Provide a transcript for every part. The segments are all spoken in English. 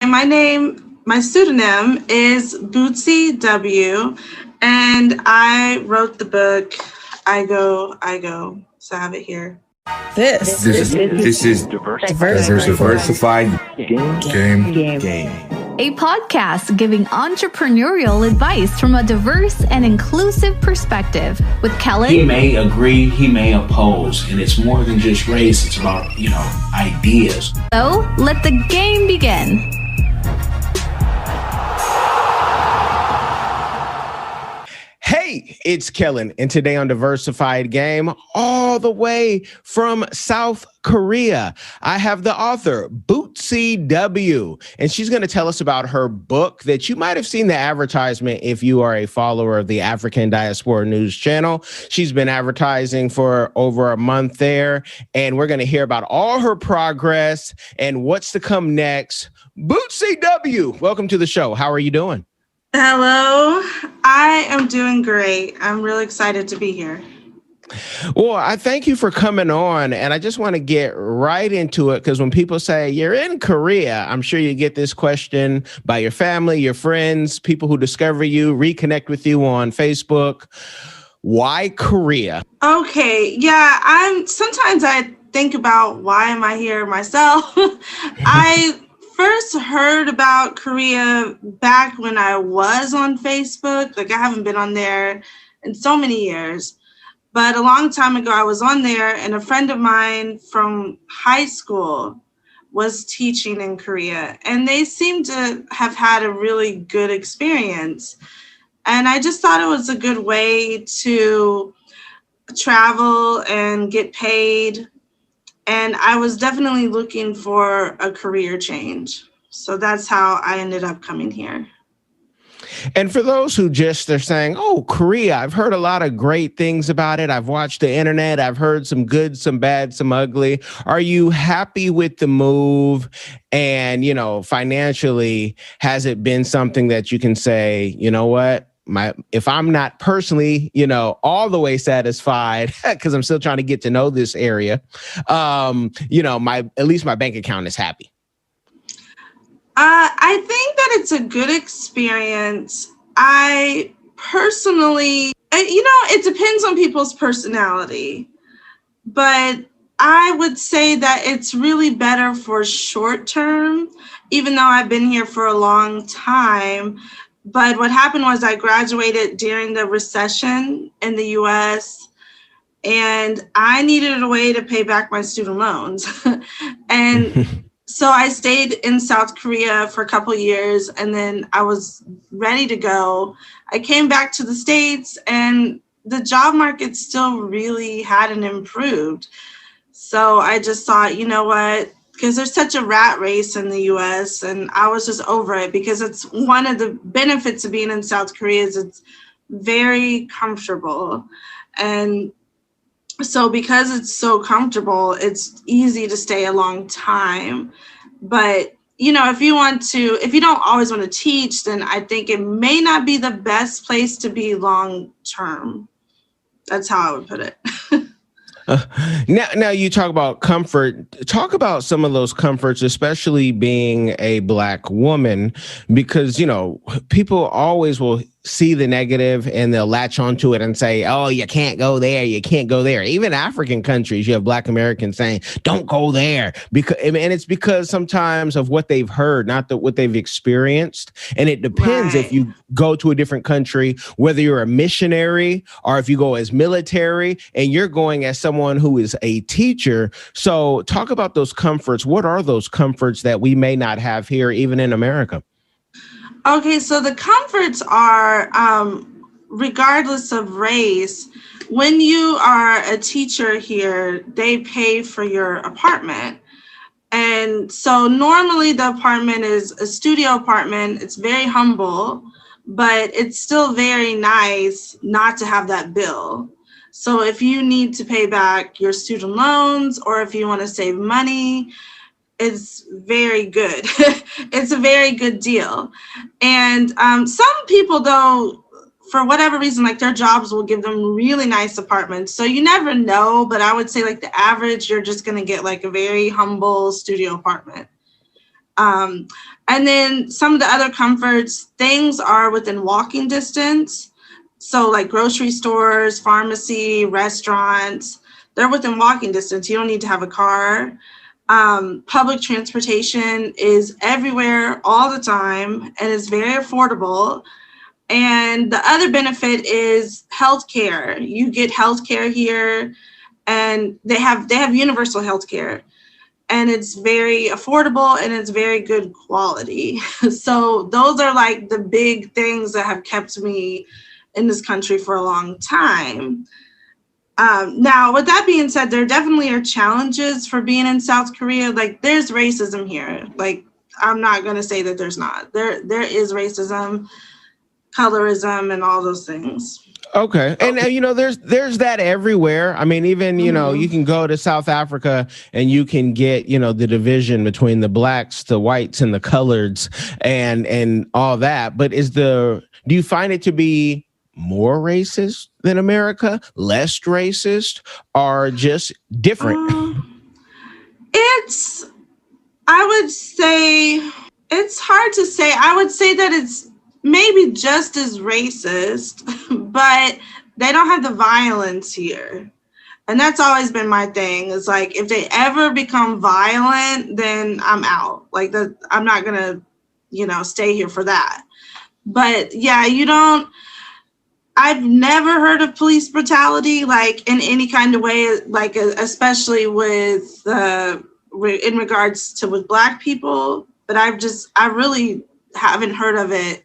My pseudonym is Bootsy W, and I wrote the book Aigo I. So I have it here. This is Diversified Game. A podcast giving entrepreneurial advice from a diverse and inclusive perspective with Kellen. He may agree, he may oppose, and it's more than just race, it's about, ideas. So, let the game begin. Hey, it's Kellen, and today on Diversified Game, all the way from South Korea, I have the author, Bootsy W, and she's going to tell us about her book that you might have seen the advertisement if you are a follower of the African Diaspora News channel. She's been advertising for over a month there, and we're going to hear about all her progress and what's to come next. Bootsy W, welcome to the show. How are you doing? Hello, I am doing great. I'm really excited to be here. Well, I thank you for coming on, and I just want to get right into it because when people say you're in Korea, I'm sure you get this question by your family, your friends, people who discover you, reconnect with you on Facebook. Why Korea? Okay, yeah, sometimes I think about why am I here myself? I first heard about Korea back when I was on Facebook. Like, I haven't been on there in so many years. But a long time ago, I was on there, and a friend of mine from high school was teaching in Korea, and they seemed to have had a really good experience. And I just thought it was a good way to travel and get paid. And I was definitely looking for a career change. So that's how I ended up coming here. And for those who just are saying, oh, Korea, I've heard a lot of great things about it. I've watched the internet. I've heard some good, some bad, some ugly. Are you happy with the move? And, financially, has it been something that you can say, you know what? If I'm not personally, all the way satisfied, because I'm still trying to get to know this area, at least my bank account is happy. I think that it's a good experience. I personally, it depends on people's personality, but I would say that it's really better for short term, even though I've been here for a long time. But what happened was I graduated during the recession in the US, and I needed a way to pay back my student loans. And so I stayed in South Korea for a couple of years, and then I was ready to go. I came back to the States, and the job market still really hadn't improved. So I just thought, you know what? Because there's such a rat race in the US, and I was just over it, because it's one of the benefits of being in South Korea is it's very comfortable. And so because it's so comfortable, it's easy to stay a long time. But, if you don't always want to teach, then I think it may not be the best place to be long term. That's how I would put it. Now you talk about comfort. Talk about some of those comforts, especially being a Black woman, because, people always will see the negative and they'll latch onto it and say, oh, you can't go there. You can't go there. Even African countries, you have Black Americans saying, don't go there. And it's because sometimes of what they've heard, not what they've experienced. And it depends if you go to a different country, whether you're a missionary or if you go as military and you're going as someone who is a teacher. So talk about those comforts. What are those comforts that we may not have here, even in America? Okay, so the comforts are, regardless of race, when you are a teacher here, they pay for your apartment. And so normally the apartment is a studio apartment. It's very humble, but it's still very nice not to have that bill. So if you need to pay back your student loans, or if you want to save money, it's very good. It's a very good deal. And some people, though, for whatever reason, like their jobs will give them really nice apartments. So you never know, but I would say like the average, you're just going to get like a very humble studio apartment. And then some of the other comforts, things are within walking distance. So like grocery stores, pharmacy, restaurants, they're within walking distance. You don't need to have a car. Public transportation is everywhere all the time and is very affordable. And the other benefit is healthcare. You get healthcare here, and they have universal healthcare, and it's very affordable and it's very good quality. So those are like the big things that have kept me in this country for a long time. Now, with that being said, there definitely are challenges for being in South Korea. Like, there's racism here. Like, I'm not going to say that there's not. There is racism, colorism, and all those things. Okay. And you know, there's that everywhere. I mean, even, you know, you can go to South Africa and you can get, you know, the division between the blacks, the whites, and the coloreds and all that. But do you find it to be more racist than America, less racist, or just different? I would say, it's hard to say. I would say that it's maybe just as racist, but they don't have the violence here. And that's always been my thing. It's like, if they ever become violent, then I'm out. Like, that, I'm not going to, you know, stay here for that. But yeah, I've never heard of police brutality, like in any kind of way, like especially with, in regards to with Black people. But I really haven't heard of it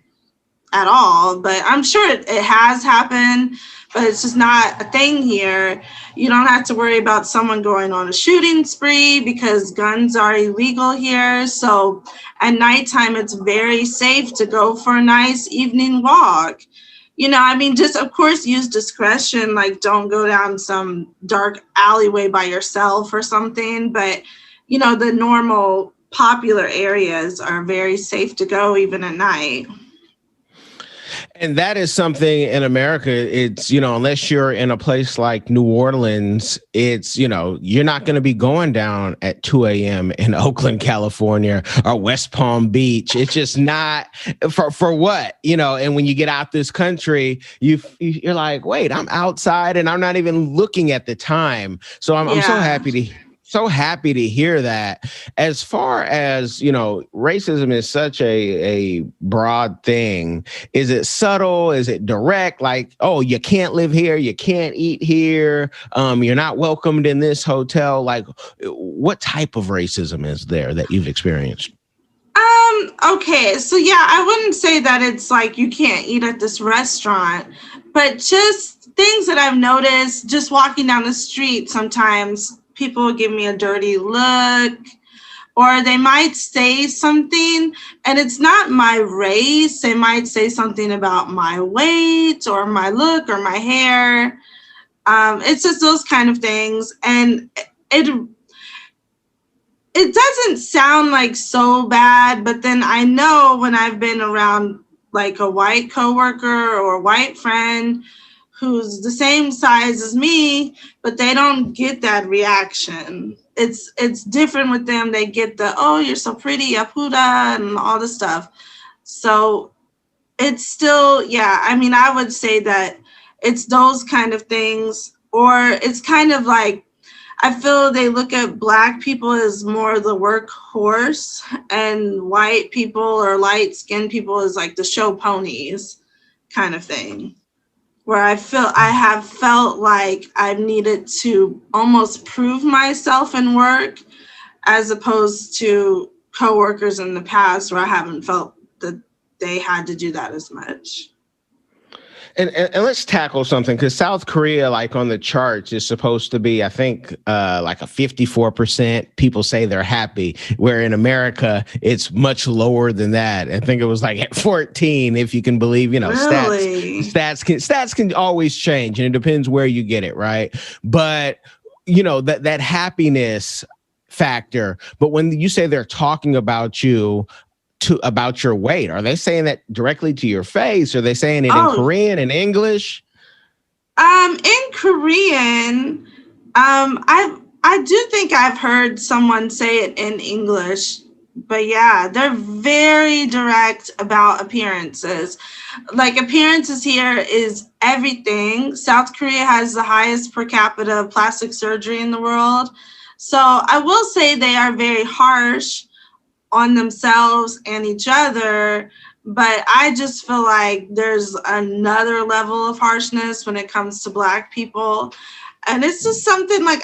at all. But I'm sure it has happened, but it's just not a thing here. You don't have to worry about someone going on a shooting spree because guns are illegal here. So at nighttime, it's very safe to go for a nice evening walk. You know, I mean, just of course, use discretion, like don't go down some dark alleyway by yourself or something. But, you know, the normal popular areas are very safe to go even at night. And that is something in America. It's, you know, unless you're in a place like New Orleans, it's, you know, you're not going to be going down at 2 a.m. in Oakland, California, or West Palm Beach. It's just not for what, you know. And when you get out this country, you're like, wait, I'm outside and I'm not even looking at the time. So I'm so happy to hear that. As far as, you know, racism is such a broad thing. Is it subtle? Is it direct? Like, oh, you can't live here. You can't eat here. You're not welcomed in this hotel. Like, what type of racism is there that you've experienced? Okay. So yeah, I wouldn't say that it's like you can't eat at this restaurant, but just things that I've noticed just walking down the street sometimes. People give me a dirty look, or they might say something and it's not my race. They might say something about my weight or my look or my hair. It's just those kind of things. And it doesn't sound like so bad, but then I know when I've been around like a white coworker or a white friend who's the same size as me, but they don't get that reaction. It's different with them. They get the, oh, you're so pretty, apuda, and all the stuff. So it's still, yeah, I mean, I would say that it's those kind of things, or it's kind of like, I feel they look at Black people as more the workhorse, and white people or light-skinned people as like the show ponies kind of thing. Where I have felt like I've needed to almost prove myself in work, as opposed to coworkers in the past where I haven't felt that they had to do that as much. And let's tackle something, because South Korea, like on the charts, is supposed to be, I think, like a 54% people say they're happy, where in America, it's much lower than that. I think it was like at 14, if you can believe, you know, really? stats can always change, and it depends where you get it, right? But, you know, that happiness factor. But when you say they're talking about you, about your weight, are they saying that directly to your face? Are they saying it in Korean and English? In Korean, I do think I've heard someone say it in English, But yeah, they're very direct about appearances. Like, appearances here is everything. South Korea has the highest per capita plastic surgery in the world. So I will say they are very harsh on themselves and each other, but I just feel like there's another level of harshness when it comes to Black people. And it's just something like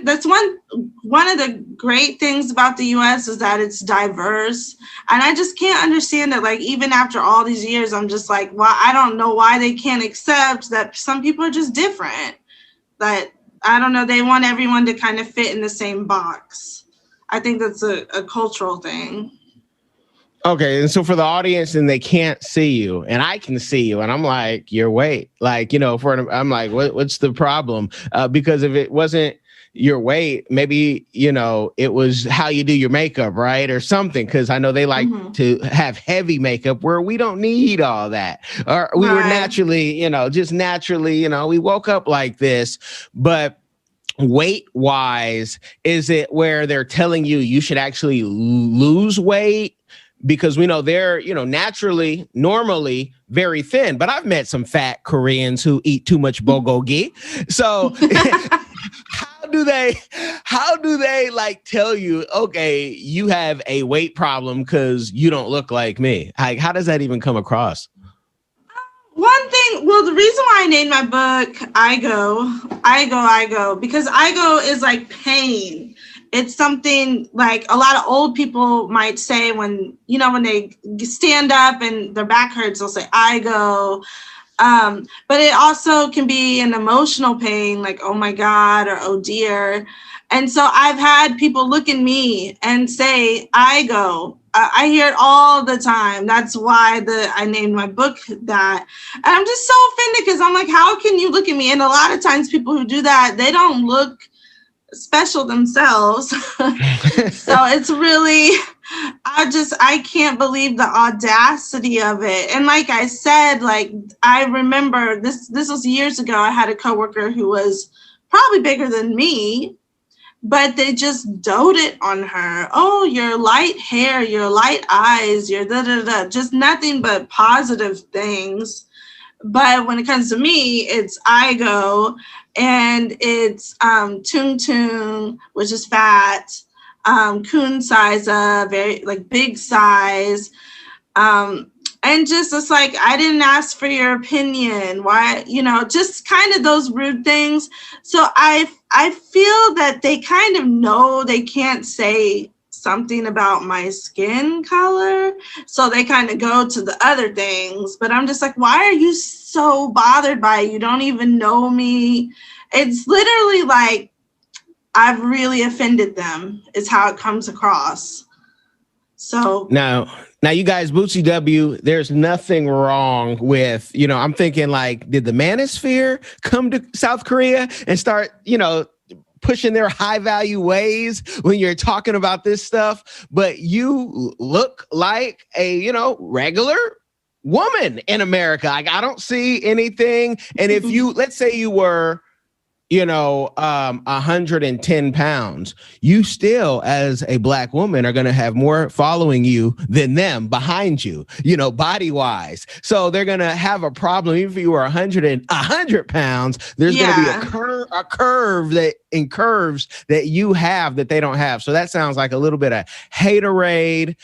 that's one of the great things about the US is that it's diverse. And I just can't understand it. Like, even after all these years, I'm just like, well, I don't know why they can't accept that some people are just different. That, I don't know, they want everyone to kind of fit in the same box. I think that's a cultural thing. Okay, and so for the audience, and they can't see you, and I can see you, and I'm like, your weight, like, you know, I'm like, what's the problem? Because if it wasn't your weight, maybe, you know, it was how you do your makeup, right, or something. Because I know they like to have heavy makeup where we don't need all that, or we were naturally, you know, just naturally, you know, we woke up like this, but. Weight wise, is it where they're telling you should actually lose weight? Because we know they're, you know, normally very thin, but I've met some fat Koreans who eat too much bulgogi. So how do they like tell you, okay, you have a weight problem because you don't look like me? Like, how does that even come across? One thing, well, the reason why I named my book Aigo, because Aigo is like pain. It's something like a lot of old people might say when they stand up and their back hurts, they'll say Aigo. But it also can be an emotional pain, like, oh my God, or oh dear. And so I've had people look at me and say, Aigo. I hear it all the time. That's why I named my book that. And I'm just so offended because I'm like, how can you look at me? And a lot of times people who do that, they don't look special themselves. So it's really, I can't believe the audacity of it. And like I said, like, I remember this was years ago. I had a coworker who was probably bigger than me, but they just doted on her. Oh, your light hair, your light eyes, your da-da-da, just nothing but positive things. But when it comes to me, it's Aigo, and it's Tung Tung, which is fat, Kun size, very like big size. And just, it's like, I didn't ask for your opinion. Why, just kind of those rude things. So I feel that they kind of know they can't say something about my skin color. So they kind of go to the other things. But I'm just like, why are you so bothered by it? You don't even know me. It's literally like, I've really offended them, is how it comes across. So now you guys, Bootsy W, there's nothing wrong with, I'm thinking like, did the Manosphere come to South Korea and start, pushing their high value ways when you're talking about this stuff? But you look like a, regular woman in America. Like, I don't see anything. And if let's say you were, 110 pounds, you still, as a Black woman, are going to have more following you than them behind you, body wise. So they're going to have a problem. Even if you were 100 pounds, there's going to be a curve that in curves that you have that they don't have. So that sounds like a little bit of haterade.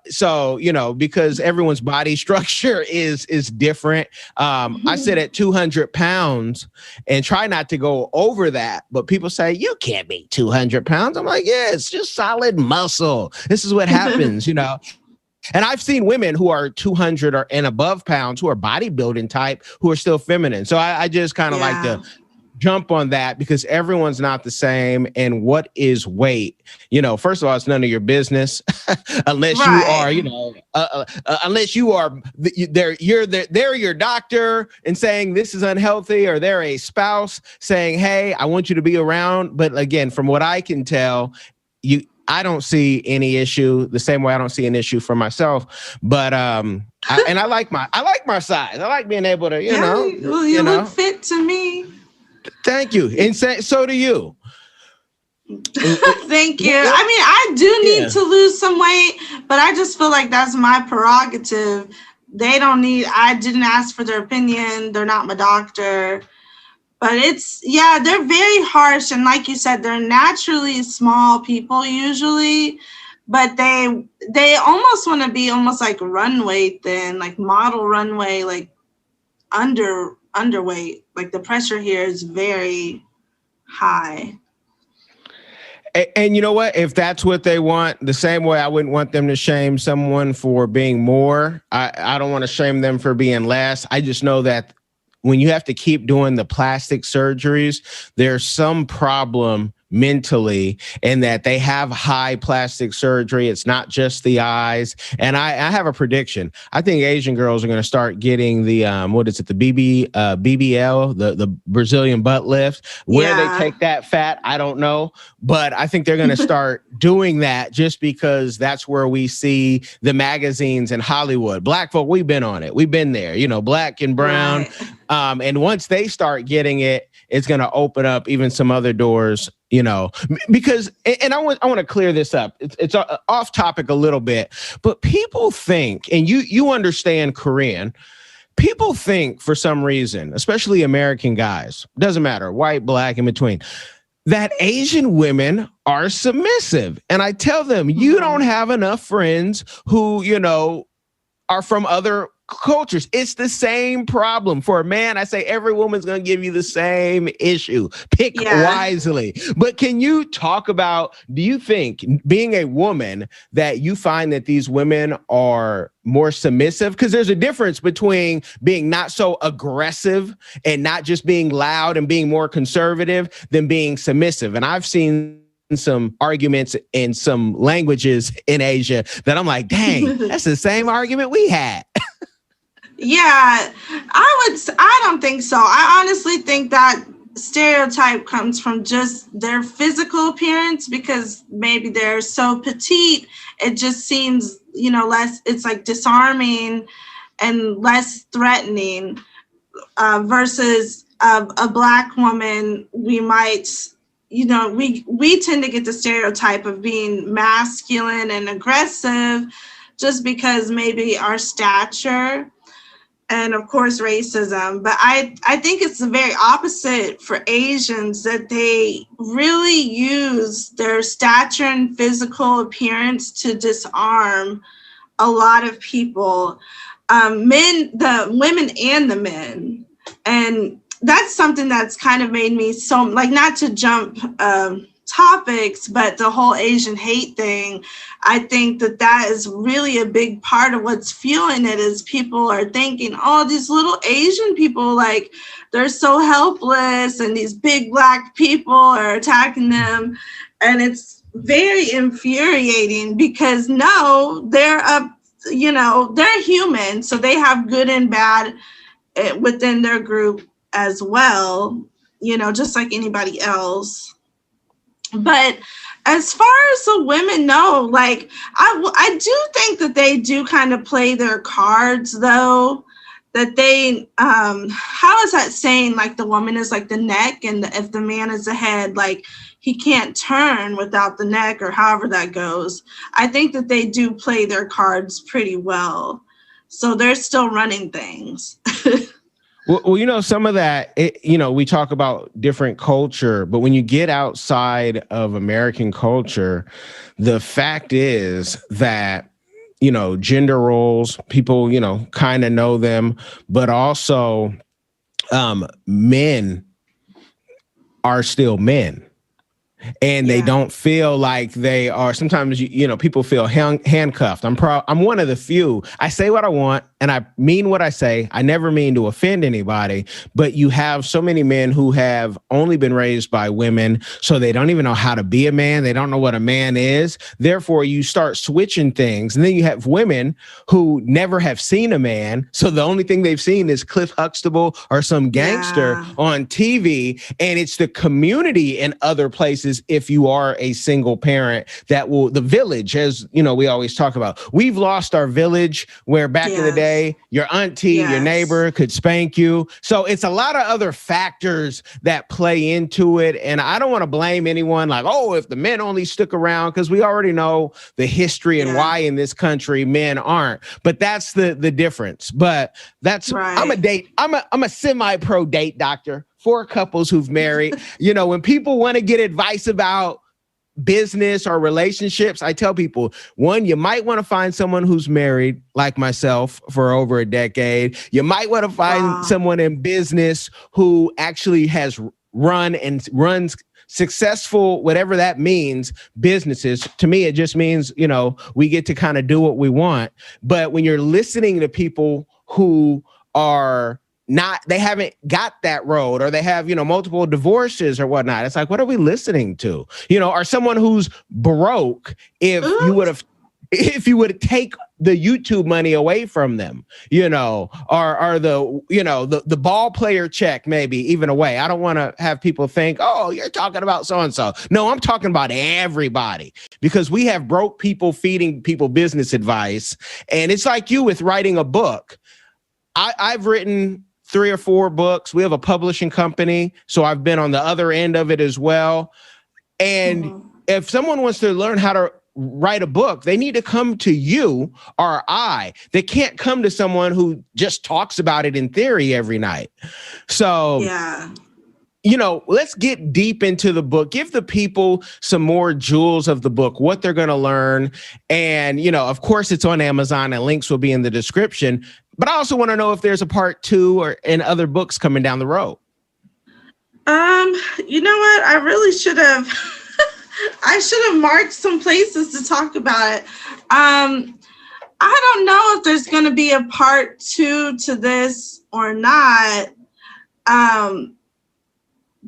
So, because everyone's body structure is different. I sit at 200 pounds and try not to go over that, but people say, you can't be 200 pounds. I'm like, yeah, it's just solid muscle. This is what happens, And I've seen women who are 200 or and above pounds who are bodybuilding type who are still feminine. So I just kind of like to jump on that because everyone's not the same. And what is weight? First of all, it's none of your business unless you are, unless you are, they're your doctor and saying this is unhealthy, or they're a spouse saying, hey, I want you to be around. But again, from what I can tell, I don't see any issue the same way I don't see an issue for myself. But I like my size. I like being able to, you look fit to me. Thank you. And so do you. Thank you. I mean, I do need to lose some weight, but I just feel like that's my prerogative. They don't need, I didn't ask for their opinion. They're not my doctor. But they're very harsh. And like you said, they're naturally small people usually, but they almost want to be almost like runway thin, like model runway, like underweight. Like the pressure here is very high. And you know what? If that's what they want, the same way I wouldn't want them to shame someone for being more. I don't want to shame them for being less. I just know that when you have to keep doing the plastic surgeries, there's some problem mentally in that they have high plastic surgery. It's not just the eyes. And I have a prediction. I think Asian girls are going to start getting the, the BBL, the Brazilian butt lift. Where they take that fat, I don't know. But I think they're going to start doing that just because that's where we see the magazines in Hollywood. Black folk, we've been on it. We've been there, black and brown. Right. And once they start getting it, it's going to open up even some other doors, because, and I want to clear this up. It's off topic a little bit, but people think, and you understand Korean, people think for some reason, especially American guys, doesn't matter, white, black, in between, that Asian women are submissive. And I tell them, you don't have enough friends who, are from other cultures. It's the same problem. For a man, I say every woman's going to give you the same issue. Pick wisely. But can you talk about, do you think, being a woman, that you find that these women are more submissive? Because there's a difference between being not so aggressive and not just being loud and being more conservative than being submissive. And I've seen some arguments in some languages in Asia that I'm like, dang, that's the same argument we had. Yeah, I don't think so. I honestly think that stereotype comes from just their physical appearance, because maybe they're so petite, it just seems, less, it's like disarming and less threatening, versus a black woman, we might, we tend to get the stereotype of being masculine and aggressive just because maybe our stature and, of course, racism. But I think it's the very opposite for Asians, that they really use their stature and physical appearance to disarm a lot of people, the women and the men. And that's something that's kind of made me so, like, not to jump topics, but the whole Asian hate thing, I think that is really a big part of what's fueling it, is people are thinking, oh, these little Asian people, like, they're so helpless, and these big black people are attacking them. And it's very infuriating, because no, they're they're human, so they have good and bad within their group as well, just like anybody else. But as far as the women, no, like, I do think that they do kind of play their cards, though, that they, how is that saying, like, the woman is like the neck, and if the man is the head, like, he can't turn without the neck, or however that goes. I think that they do play their cards pretty well. So they're still running things. Well, some of that, we talk about different culture, but when you get outside of American culture, the fact is that, gender roles, people, kind of know them, but also men are still men. And they don't feel like they are. Sometimes, people feel handcuffed. I'm one of the few. I say what I want and I mean what I say. I never mean to offend anybody, but you have so many men who have only been raised by women, so they don't even know how to be a man. They don't know what a man is. Therefore, you start switching things. And then you have women who never have seen a man. So the only thing they've seen is Cliff Huxtable or some gangster on TV. And it's the community in other places, if you are a single parent, the village, as we always talk about. We've lost our village, where back in the day, way. Your auntie, your neighbor could spank you. So it's a lot of other factors that play into it. And I don't want to blame anyone like, oh, if the men only stick around, because we already know the history and why in this country men aren't. But that's the difference. But that's right. I'm a semi-pro date doctor for couples who've married. You know, when people want to get advice about business or relationships, I tell people, one, you might want to find someone who's married like myself for over a decade. You might want to find someone in business who actually has run and runs successful, whatever that means, businesses. To me, it just means, you know, we get to kind of do what we want. But when you're listening to people who are not, they haven't got that road, or they have, you know, multiple divorces or whatnot, it's like, what are we listening to? You know, or someone who's broke, if you would take the YouTube money away from them, you know, or the, you know, the ball player check, maybe even away. I don't want to have people think, oh, you're talking about so-and-so. No, I'm talking about everybody, because we have broke people feeding people business advice. And it's like you with writing a book. I've written 3 or 4 books. We have a publishing company, so I've been on the other end of it as well. And if someone wants to learn how to write a book, they need to come to you or I. They can't come to someone who just talks about it in theory every night. So, you know, let's get deep into the book. Give the people some more jewels of the book, what they're going to learn. And, you know, of course, it's on Amazon and links will be in the description. But I also want to know if there's a part 2 or in other books coming down the road. You know what? I really should have. I should have marked some places to talk about it. I don't know if there's going to be a part 2 to this or not. The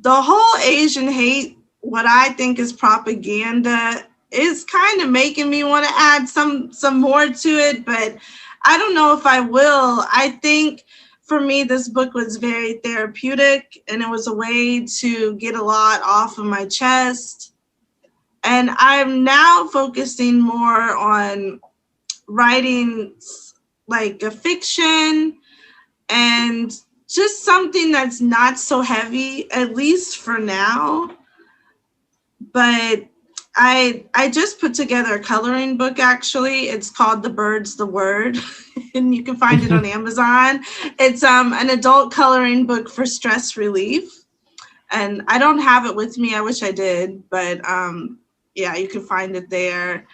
whole Asian hate, what I think is propaganda, is kind of making me want to add some more to it, but I don't know if I will. I think for me, this book was very therapeutic, and it was a way to get a lot off of my chest. And I'm now focusing more on writing like a fiction and just something that's not so heavy, at least for now. But I just put together a coloring book, actually. It's called The Bird's the Word, and you can find it on Amazon. It's an adult coloring book for stress relief. And I don't have it with me. I wish I did, but yeah, you can find it there.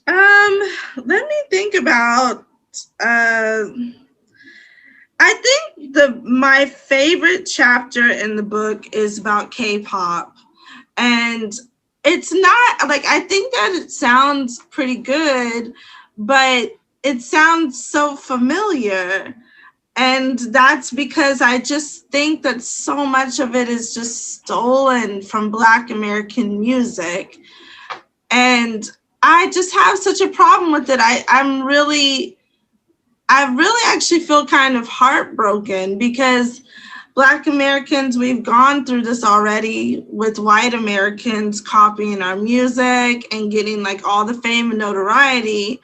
Let me think about, I think my favorite chapter in the book is about K-pop. And it's not like, I think that it sounds pretty good, but it sounds so familiar. And that's because I just think that so much of it is just stolen from Black American music. And I just have such a problem with it. I really actually feel kind of heartbroken, because Black Americans, we've gone through this already with white Americans copying our music and getting like all the fame and notoriety.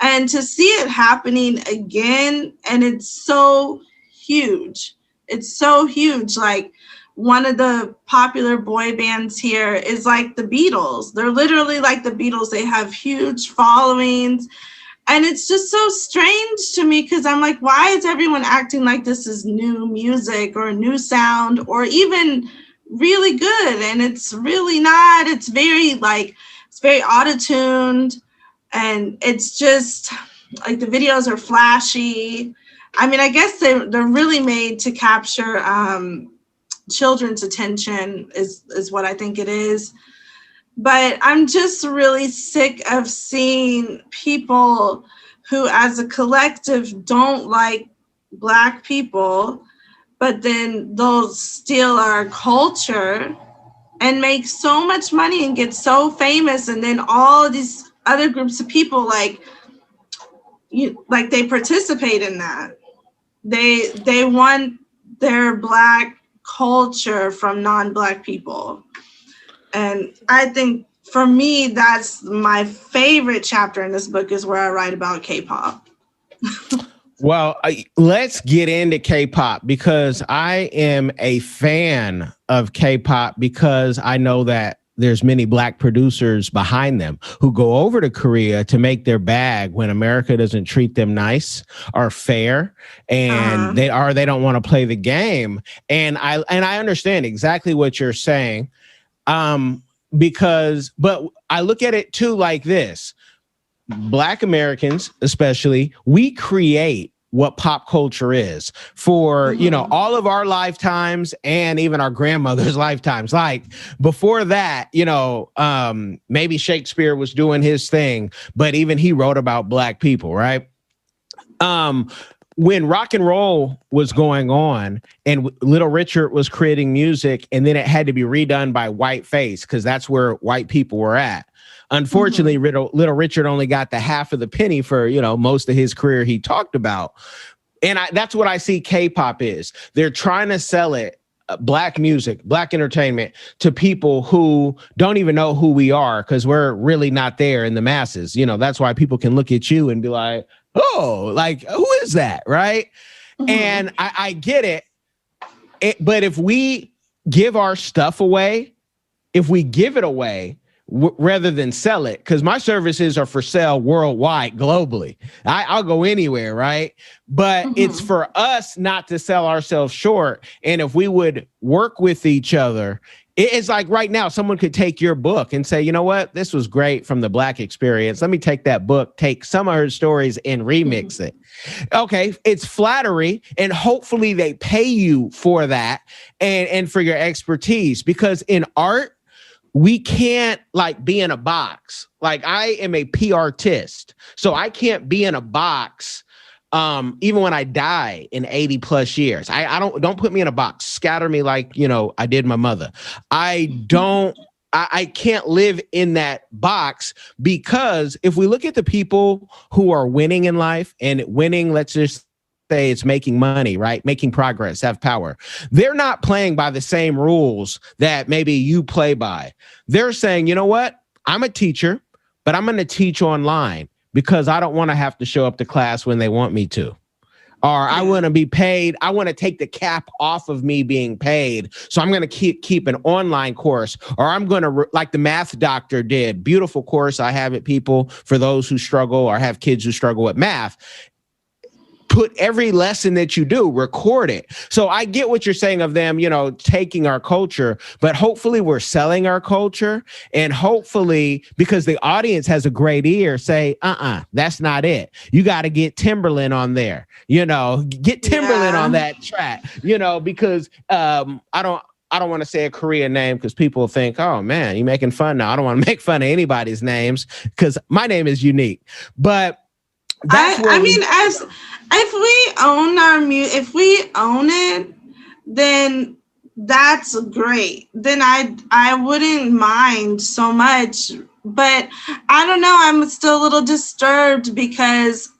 And to see it happening again, and it's so huge. It's so huge. Like, one of the popular boy bands here is like the Beatles. They're literally like the Beatles. They have huge followings. And it's just so strange to me, because I'm like, why is everyone acting like this is new music or a new sound or even really good? And it's really not. It's very auto-tuned, and it's just like the videos are flashy. I mean, I guess they're really made to capture children's attention is what I think it is. But I'm just really sick of seeing people who, as a collective, don't like Black people, but then they'll steal our culture and make so much money and get so famous. And then all of these other groups of people, they participate in that. They want their Black culture from non-Black people. And I think for me, that's my favorite chapter in this book, is where I write about K-pop. Well, let's get into K-pop because I am a fan of K-pop because I know that there's many Black producers behind them who go over to Korea to make their bag when America doesn't treat them nice or fair, and they don't want to play the game. And I understand exactly what you're saying, but I look at it too like this: Black Americans, especially, we create what pop culture is for, all of our lifetimes and even our grandmother's lifetimes. Like before that, maybe Shakespeare was doing his thing, but even he wrote about Black people, right? When rock and roll was going on and Little Richard was creating music, and then it had to be redone by whiteface because that's where white people were at. Unfortunately, Little Richard only got the half of the penny for, most of his career he talked about. And that's what I see K-pop is. They're trying to sell it, Black music, Black entertainment, to people who don't even know who we are because we're really not there in the masses. That's why people can look at you and be like, oh, like, who is that? Right. And I get it. But if we give our stuff away, if we give it away, rather than sell it, because my services are for sale worldwide, globally. I'll go anywhere, right? But it's for us not to sell ourselves short. And if we would work with each other, it's like right now, someone could take your book and say, you know what, this was great from the Black experience. Let me take that book, take some of her stories and remix it. Okay, it's flattery, and hopefully they pay you for that and for your expertise, because in art, we can't be in a box. Like I am a PR-tist, so I can't be in a box even when I die in 80 plus years. I don't put me in a box. Scatter me like, I did my mother. I can't live in that box, because if we look at the people who are winning in life, and winning, let's just say it's making money, right? Making progress, have power. They're not playing by the same rules that maybe you play by. They're saying, you know what? I'm a teacher, but I'm going to teach online because I don't want to have to show up to class when they want me to. Or I want to be paid. I want to take the cap off of me being paid. So I'm going to keep an online course, or I'm going to, like the math doctor did. Beautiful course. I have it, people, for those who struggle or have kids who struggle with math. Put every lesson that you do, record it. So I get what you're saying of them, taking our culture, but hopefully we're selling our culture, and hopefully, because the audience has a great ear, say, that's not it. You got to get Timberland on there, get Timberland on that track, because I don't want to say a Korean name because people think, oh man, you're making fun now. I don't want to make fun of anybody's names because my name is unique, but that's if we own our music, if we own it, then that's great. Then I wouldn't mind so much. But I don't know, I'm still a little disturbed because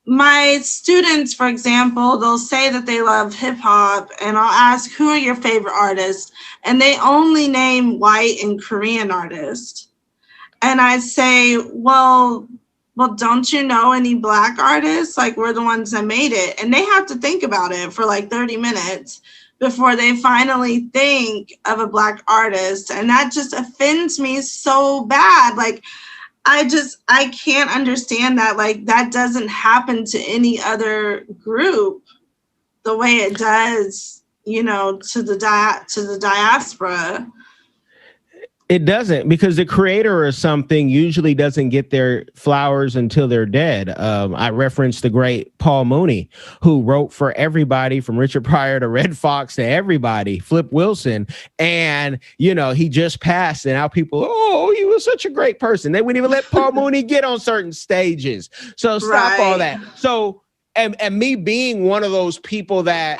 my students, for example, they'll say that they love hip hop, and I'll ask, who are your favorite artists? And they only name white and Korean artists. And I say, well, don't you know any Black artists? Like, we're the ones that made it. And they have to think about it for 30 minutes before they finally think of a Black artist. And that just offends me so bad. I can't understand that. That doesn't happen to any other group the way it does, to the diaspora. It doesn't, because the creator of something usually doesn't get their flowers until they're dead. I referenced the great Paul Mooney, who wrote for everybody from Richard Pryor to Red Fox to everybody, Flip Wilson. And, he just passed, and now people, he was such a great person. They wouldn't even let Paul Mooney get on certain stages. So stop all that. So, and me being one of those people that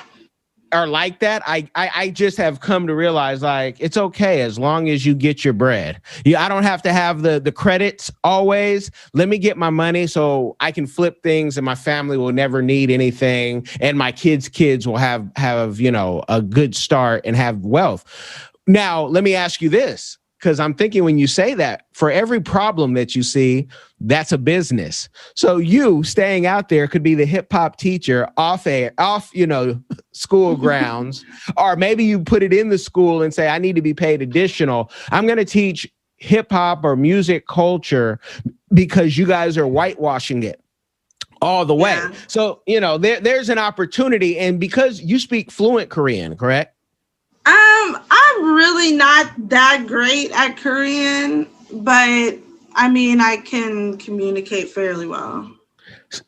are like that, I just have come to realize it's okay as long as you get your bread. I don't have to have the credits always. Let me get my money so I can flip things, and my family will never need anything, and my kids will have a good start and have wealth. Now, let me ask you this. because I'm thinking when you say that, for every problem that you see, that's a business. So you staying out there could be the hip hop teacher off school grounds, or maybe you put it in the school and say, I need to be paid additional. I'm going to teach hip hop or music culture because you guys are whitewashing it all the way. Yeah. So, there's an opportunity. And because you speak fluent Korean, correct? I'm really not that great at Korean, but I can communicate fairly well.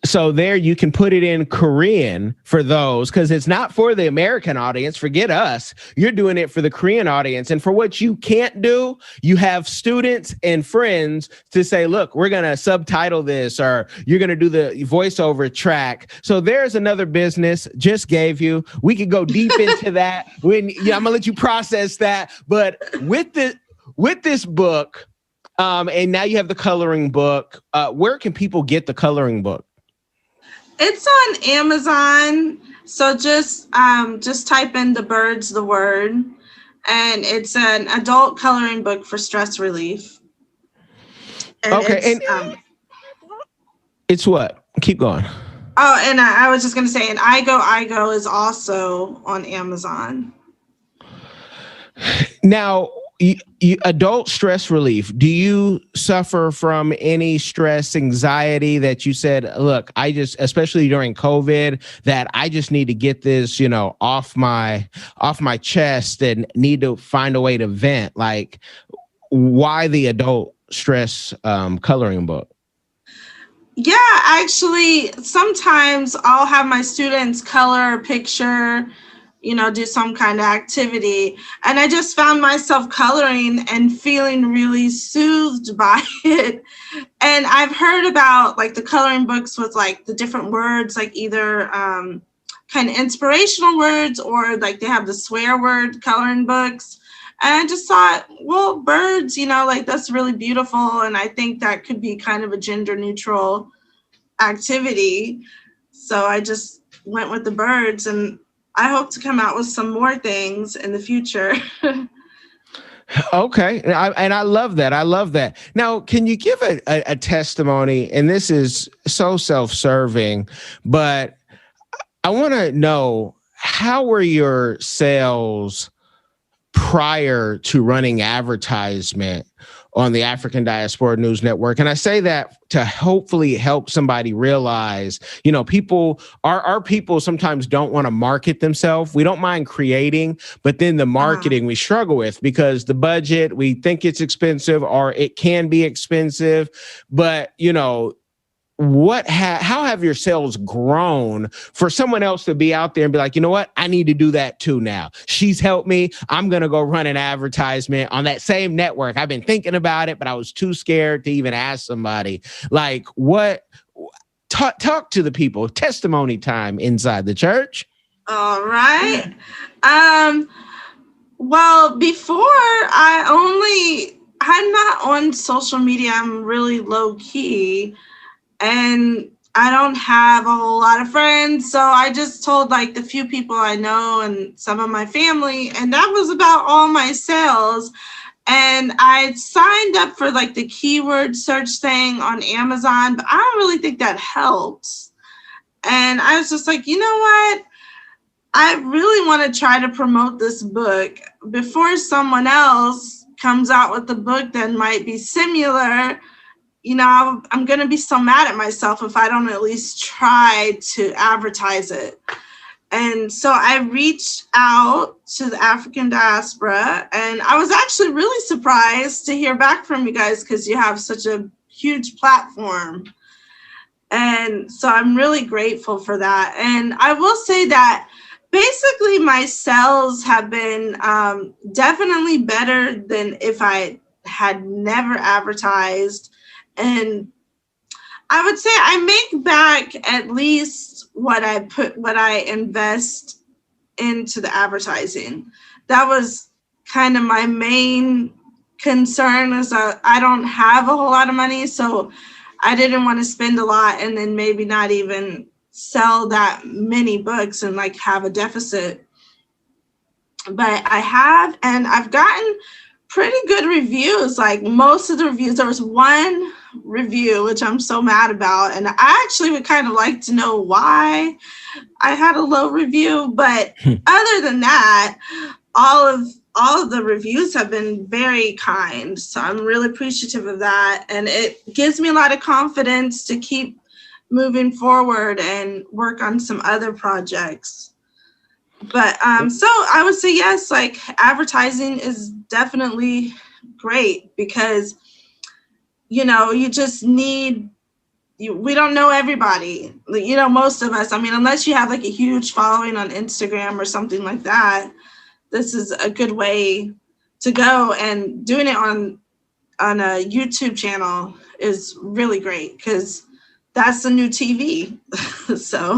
So there you can put it in Korean for those, because it's not for the American audience. Forget us. You're doing it for the Korean audience. And for what you can't do, you have students and friends to say, look, we're going to subtitle this, or you're going to do the voiceover track. So there's another business just gave you. We could go deep into that. I'm going to let you process that. But with this book, and now you have the coloring book, where can people get the coloring book? It's on Amazon. So just type in The Birds, the word, and it's an adult coloring book for stress relief. And okay. It's what? Keep going. Oh, and I was just going to say, and Aigo is also on Amazon. Now, adult stress relief, do you suffer from any stress, anxiety that you said, look, especially during COVID, that I just need to get this, off my chest and need to find a way to vent? Like, why the adult stress coloring book? Yeah, actually, sometimes I'll have my students color a picture, do some kind of activity. And I just found myself coloring and feeling really soothed by it. And I've heard about like the coloring books with like the different words, like either kind of inspirational words, or like they have the swear word coloring books. And I just thought, well, birds, like that's really beautiful. And I think that could be kind of a gender neutral activity. So I just went with the birds, and I hope to come out with some more things in the future. Okay. And I love that. I love that. Now, can you give a testimony? And this is so self-serving, but I want to know, how were your sales prior to running advertisement on the African Diaspora News Network? And I say that to hopefully help somebody realize, our people sometimes don't want to market themselves. We don't mind creating, but then the marketing we struggle with, because the budget, we think it's expensive, or it can be expensive. But, how have your sales grown for someone else to be out there and be like, you know what, I need to do that too now. She's helped me. I'm going to go run an advertisement on that same network. I've been thinking about it, but I was too scared to even ask somebody. Like, talk to the people. Testimony time inside the church. All right. Well, before I'm not on social media. I'm really low key. And I don't have a whole lot of friends. So I just told like the few people I know and some of my family, and that was about all my sales. And I signed up for like the keyword search thing on Amazon, but I don't really think that helps. And I was just like, you know what? I really want to try to promote this book before someone else comes out with a book that might be similar. I'm going to be so mad at myself if I don't at least try to advertise it. And so I reached out to the African diaspora, and I was actually really surprised to hear back from you guys, because you have such a huge platform. And so I'm really grateful for that. And I will say that basically my sales have been definitely better than if I had never advertised. And I would say I make back at least what I invest into the advertising. That was kind of my main concern, is that I don't have a whole lot of money. So I didn't want to spend a lot and then maybe not even sell that many books and like have a deficit. But I have, and I've gotten pretty good reviews. Like most of the reviews, there was one review, which I'm so mad about. And I actually would kind of like to know why I had a low review. But other than that, all of the reviews have been very kind. So I'm really appreciative of that. And it gives me a lot of confidence to keep moving forward and work on some other projects. But so I would say yes, like advertising is definitely great because, you know, you just need, we don't know everybody, you know, most of us. I mean, unless you have like a huge following on Instagram or something like that, this is a good way to go. And doing it on a YouTube channel is really great because that's the new TV. So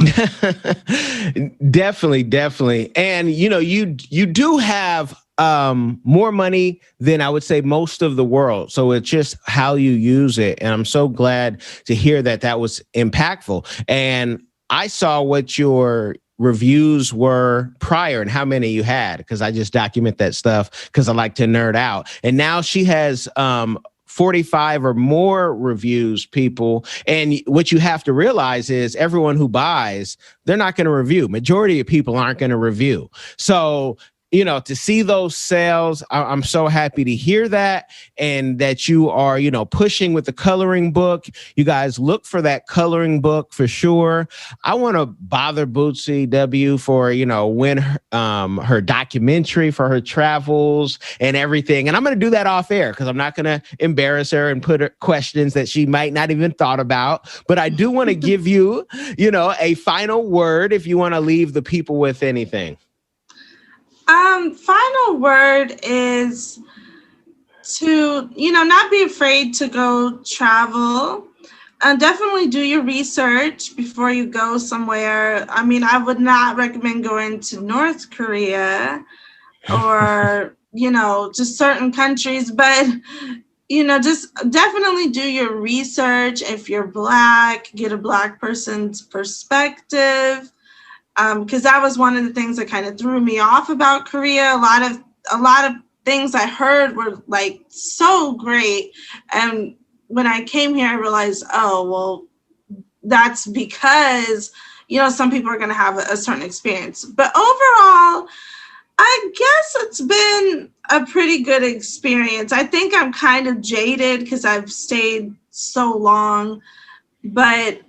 definitely. And, you know, you do have more money than I would say most of the world. So it's just how you use it. And I'm so glad to hear that was impactful. And I saw what your reviews were prior and how many you had, because I just document that stuff because I like to nerd out. And now she has 45 or more reviews, people. And what you have to realize is everyone who buys, they're not going to review. Majority of people aren't going to review. So, you know, to see those sales, I'm so happy to hear that, and that you are, you know, pushing with the coloring book. You guys look for that coloring book for sure. I want to bother Bootsy W for, you know, win her documentary for her travels and everything. And I'm going to do that off air because I'm not going to embarrass her and put her questions that she might not even thought about. But I do want to give you, you know, a final word if you want to leave the people with anything. Final word is to, you know, not be afraid to go travel. Definitely do your research before you go somewhere. I mean, I would not recommend going to North Korea or, you know, just certain countries, but, you know, just definitely do your research. If you're Black, get a Black person's perspective. Because that was one of the things that kind of threw me off about Korea. A lot of things I heard were like so great. And when I came here, I realized, oh, well, that's because, you know, some people are going to have a certain experience. But overall, I guess it's been a pretty good experience. I think I'm kind of jaded because I've stayed so long, but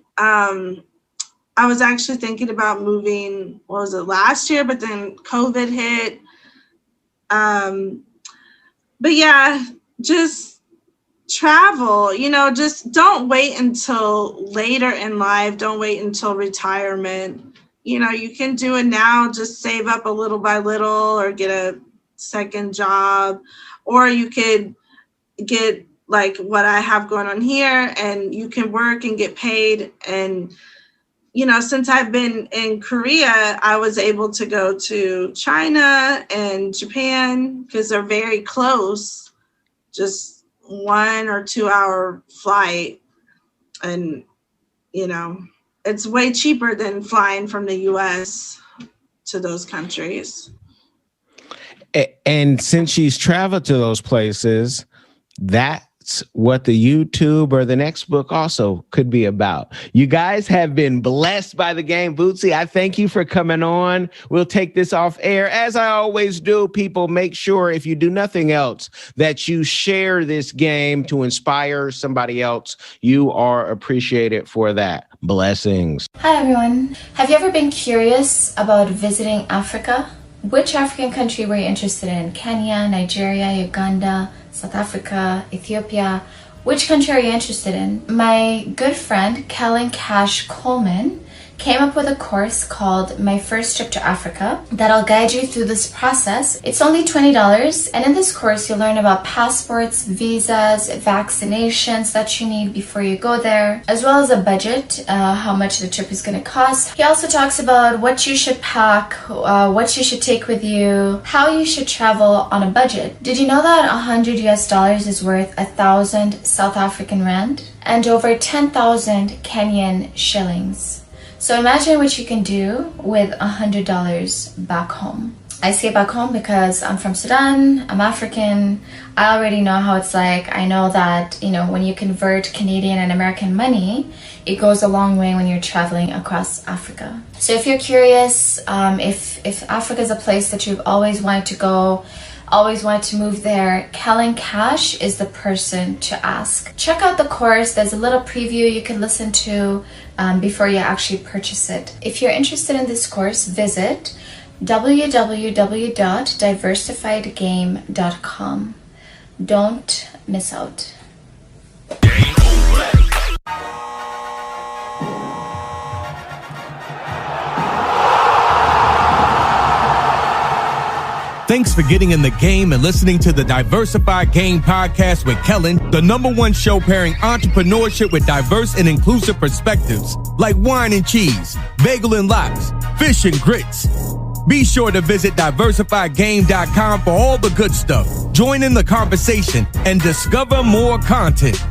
I was actually thinking about moving, what was it, last year, but then COVID hit. But yeah, just travel, you know, just don't wait until later in life. Don't wait until retirement. You know, you can do it now, just save up a little by little or get a second job, or you could get like what I have going on here and you can work and get paid. And you know, since I've been in Korea, I was able to go to China and Japan because they're very close, just 1 or 2 hour flight. And, you know, it's way cheaper than flying from the US to those countries. And since she's traveled to those places, that's what the YouTube or the next book also could be about. You guys have been blessed by the game. Bootsy, I thank you for coming on. We'll take this off air. As I always do, people, make sure if you do nothing else that you share this game to inspire somebody else. You are appreciated for that. Blessings. Hi, everyone. Have you ever been curious about visiting Africa? Which African country were you interested in? Kenya, Nigeria, Uganda, South Africa, Ethiopia? Which country are you interested in? My good friend, Kellen Cash Coleman, came up with a course called My First Trip to Africa that'll guide you through this process. It's only $20, and in this course you'll learn about passports, visas, vaccinations that you need before you go there, as well as a budget, how much the trip is going to cost. He also talks about what you should pack, what you should take with you, how you should travel on a budget. Did you know that $100 is worth 1,000 South African rand and over 10,000 Kenyan shillings? So imagine what you can do with $100 back home. I say back home because I'm from Sudan, I'm African. I already know how it's like. I know that, when you convert Canadian and American money, it goes a long way when you're traveling across Africa. So if you're curious, if Africa is a place that you've always wanted to go, always wanted to move there, Kellen Cash is the person to ask. Check out the course. There's a little preview you can listen to before you actually purchase it. If you're interested in this course, visit www.diversifiedgame.com. Don't miss out. Thanks for getting in the game and listening to the Diversified Game Podcast with Kellen, the #1 show pairing entrepreneurship with diverse and inclusive perspectives like wine and cheese, bagel and lox, fish and grits. Be sure to visit diversifiedgame.com for all the good stuff. Join in the conversation and discover more content.